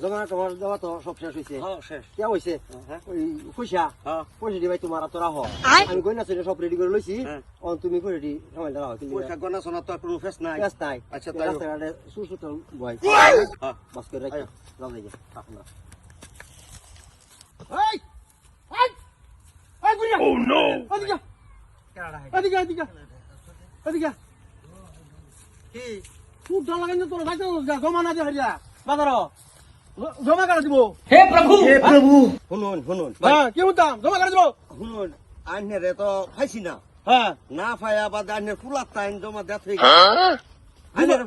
জমা তোমার দেওয়া তো সব শেষ হয়েছে। শেষ। কে হয়েছে? ওই পয়সা পয়সা দিবাই তোমার তোরা হ আমি গয়না ছিল সব রেডি করে লইছি। তুমি করে রেডি সময় দেওয়া হয় পয়সা গনা সোনা তো কোনো ফেস নাই। ব্যস্ত নাই। আচ্ছা তাই রাস্তাঘাটে সুসুত বয় বাস করে রাখি যাও যাই থাক না। এই এই এই গুড়িয়া ও নো এদিকে এদিকে এদিকে এদিকে কি ফুটটা লাগাই না তোর যাইতে জমা না দিয়ে হারিয়া বাজার জমা করে দিব। হে প্রভু শুনুন শুনুন হ্যাঁ কি বলতাম জমা করে দিব। শুনুন আইনের তো ফাইছি না হ্যাঁ না ফায়া বা আইনের ফুলার টাইম জমা দেত হয়ে গেছে। আইনের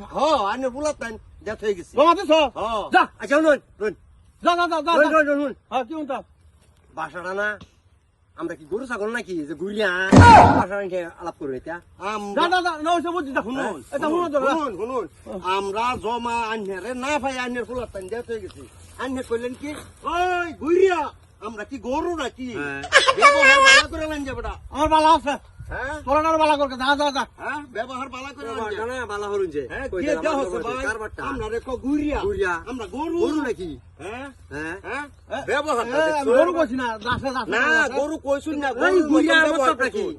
আইনের ফুলার টাইম দেত হয়ে গেছে। জমা দিছ যা আচ্ছা শুনুন শুনুন যা যা যা শুনুন শুনুন শুনুন হ্যাঁ কি বলতাম বাসাটা না আমরা কি গরু ছাগল নাকি যে ঘুরিয়া বাসা আলাপ করবো এটা যা যা যা না ওইসব বুঝছি শুনুন এটা শুনুন তো শুনুন শুনুন আমরা জমা আইনের না ভাই আইনের ফুলার টাইম দেত হয়ে গেছে। আইনের কইলেন কি ওই ঘুরিয়া আমরা কি গরু নাকি ব্যবহার ভালো করে লাইন যাবেটা। আমার বালা আছে হ্যাঁ তোরা বালা করকে যা যা যা হ্যাঁ ব্যবহার ভালো করে লাইন না বালা হরুন যে হ্যাঁ কে দেওয়া হচ্ছে ভাই আমরা রেখো ঘুরিয়া ঘুরিয়া আমরা গরু গরু নাকি হ্যাঁ হ্যাঁ হ্যাঁ ব্যবহার গরু কইছি না দাসে দাসে না গরু কইছুন না এই গরু গুড়িয়া ব্যবহার মতটা কি করছুন।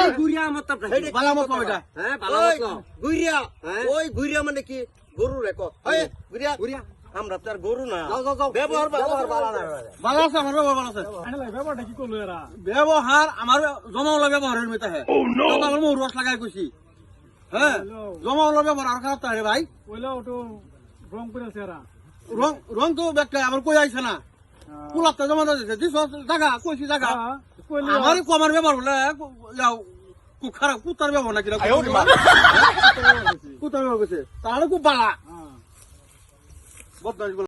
এই গুড়িয়া মতটা কি বালা মত এটা হ্যাঁ বালা ওই মত ঘুরিয়া হ্যাঁ? ওই ঘুরিয়া মানে কি গরু রেখো এই ঘুরিয়া গুড়িয়া আমরা তো আর গরু না যাও যাও যাও ব্যবহার ব্যবহার ভালো বালা না। না বালা আছে আমার ব্যবহার আছে ব্যাপারটা কি করলো এরা? ব্যবহার আমার জমাওলা ব্যবহারের মেতা হ্যাঁ আমার মৌ রস লাগাই কইছি হ্যাঁ জমাওলা ব্যবহার আর খারাপ তাই ভাই ওইলাও তো রং করেছে এরা। রং রং তো ব্যাগটা আমার কই আইছে না কুলাতে জমা দিয়েছে দিছ জায়গা কইছি জায়গা হ্যাঁ, কইলো। আমারই কমার ব্যবহার বলে যাও খারাপ কুতার ব্যবহার নাকি কুতার ব্যবহার করছে তাহলে খুব বালা হ্যাঁ। বদমাইশ